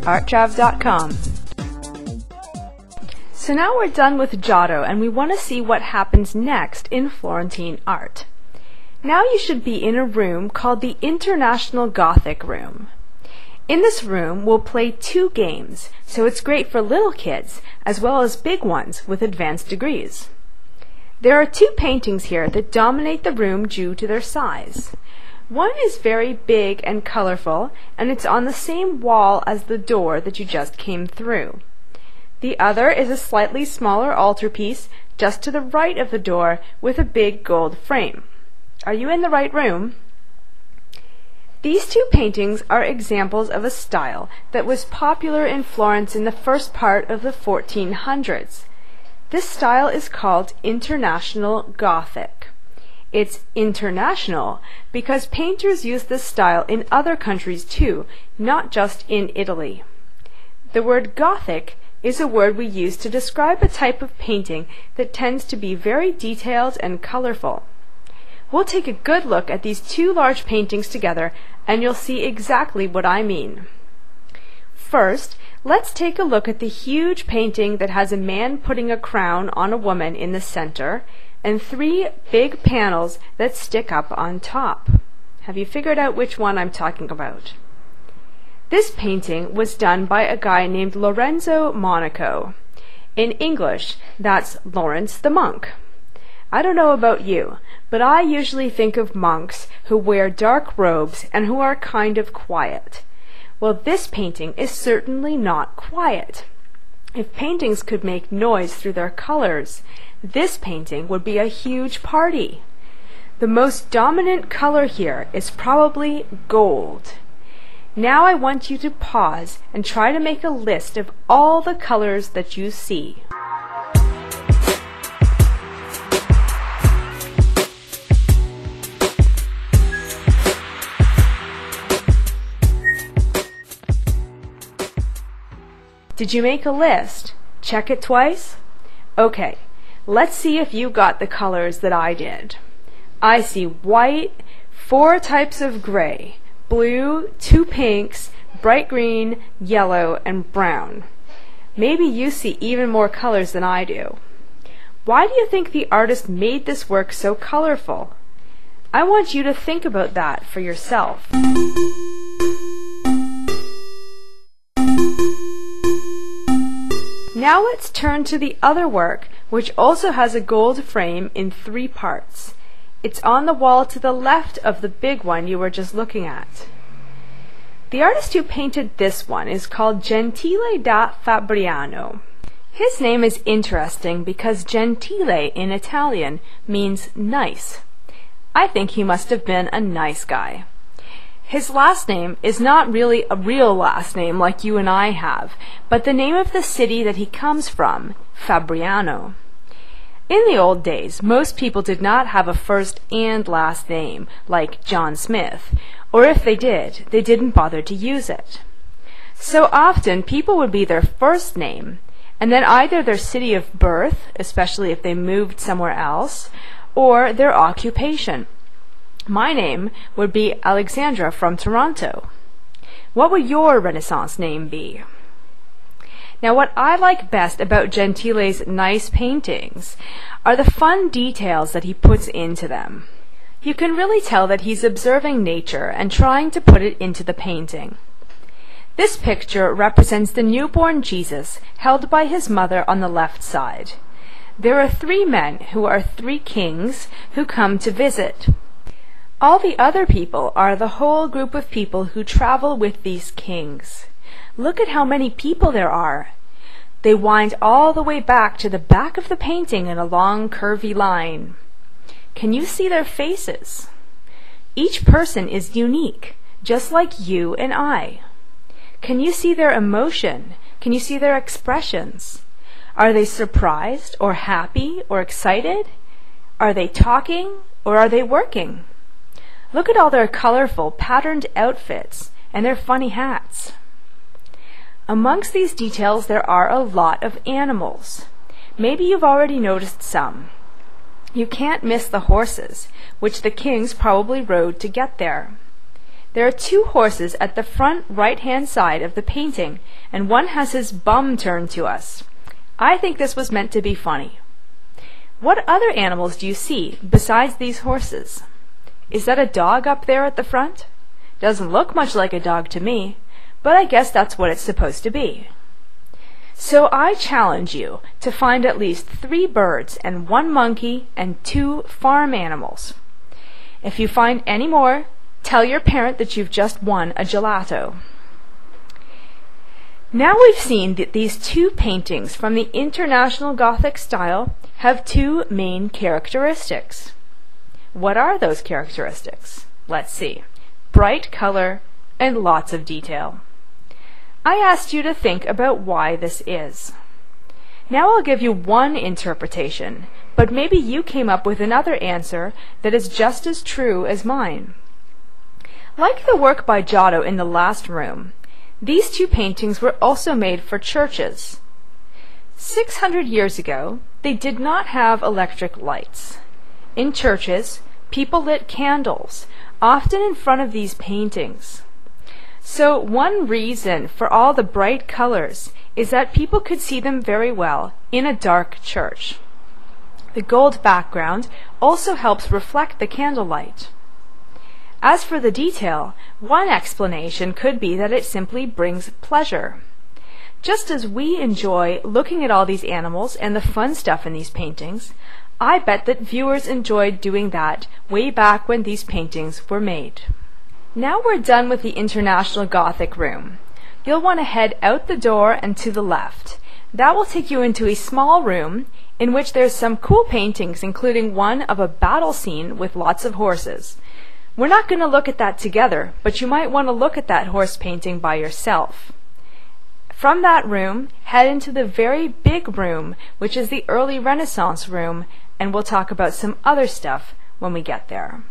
arttravs.com. So now we're done with Giotto and we want to see what happens next in Florentine art. Now you should be in a room called the International Gothic Room. In this room we'll play 2 games, so it's great for little kids as well as big ones with advanced degrees. There are 2 paintings here that dominate the room due to their size. One is very big and colorful, and it's on the same wall as the door that you just came through. The other is a slightly smaller altarpiece just to the right of the door with a big gold frame. Are you in the right room? These 2 paintings are examples of a style that was popular in Florence in the first part of the 1400s. This style is called International Gothic. It's international because painters use this style in other countries too, not just in Italy. The word Gothic is a word we use to describe a type of painting that tends to be very detailed and colorful. We'll take a good look at these 2 large paintings together and you'll see exactly what I mean. First, let's take a look at the huge painting that has a man putting a crown on a woman in the center and 3 big panels that stick up on top. Have you figured out which one I'm talking about? This painting was done by a guy named Lorenzo Monaco. In English, that's Lawrence the Monk. I don't know about you, but I usually think of monks who wear dark robes and who are kind of quiet. Well, this painting is certainly not quiet. If paintings could make noise through their colors, this painting would be a huge party. The most dominant color here is probably gold. Now I want you to pause and try to make a list of all the colors that you see. Did you make a list? Check it twice? Okay, let's see if you got the colors that I did. I see white, 4 types of gray, blue, 2 pinks, bright green, yellow, and brown. Maybe you see even more colors than I do. Why do you think the artist made this work so colorful? I want you to think about that for yourself. Now let's turn to the other work, which also has a gold frame in 3 parts. It's on the wall to the left of the big one you were just looking at. The artist who painted this one is called Gentile da Fabriano. His name is interesting because gentile in Italian means nice. I think he must have been a nice guy. His last name is not really a real last name like you and I have, but the name of the city that he comes from, Fabriano. In the old days, most people did not have a first and last name, like John Smith, or if they did, they didn't bother to use it. So often, people would be their first name, and then either their city of birth, especially if they moved somewhere else, or their occupation. My name would be Alexandra from Toronto. What would your Renaissance name be? Now, what I like best about Gentile's nice paintings are the fun details that he puts into them. You can really tell that he's observing nature and trying to put it into the painting. This picture represents the newborn Jesus held by his mother on the left side. There are 3 men who are 3 kings who come to visit. All the other people are the whole group of people who travel with these kings. Look at how many people there are. They wind all the way back to the back of the painting in a long curvy line. Can you see their faces? Each person is unique, just like you and I. Can you see their emotion? Can you see their expressions? Are they surprised or happy or excited? Are they talking or are they working? Look at all their colorful, patterned outfits and their funny hats. Amongst these details there are a lot of animals. Maybe you've already noticed some. You can't miss the horses, which the kings probably rode to get there. There are two horses at the front right-hand side of the painting, and one has his bum turned to us. I think this was meant to be funny. What other animals do you see besides these horses? Is that a dog up there at the front? Doesn't look much like a dog to me, but I guess that's what it's supposed to be. So I challenge you to find at least 3 birds and 1 monkey and 2 farm animals. If you find any more, tell your parent that you've just won a gelato. Now we've seen that these 2 paintings from the International Gothic style have 2 main characteristics. What are those characteristics? Let's see. Bright color and lots of detail. I asked you to think about why this is. Now I'll give you one interpretation, but maybe you came up with another answer that is just as true as mine. Like the work by Giotto in the last room, these 2 paintings were also made for churches. 600 years ago, they did not have electric lights. In churches, people lit candles, often in front of these paintings. So one reason for all the bright colors is that people could see them very well in a dark church. The gold background also helps reflect the candlelight. As for the detail, one explanation could be that it simply brings pleasure. Just as we enjoy looking at all these animals and the fun stuff in these paintings, I bet that viewers enjoyed doing that way back when these paintings were made. Now we're done with the International Gothic room. You'll want to head out the door and to the left. That will take you into a small room in which there's some cool paintings, including one of a battle scene with lots of horses. We're not going to look at that together, but you might want to look at that horse painting by yourself. From that room, head into the very big room, which is the early Renaissance room, and we'll talk about some other stuff when we get there.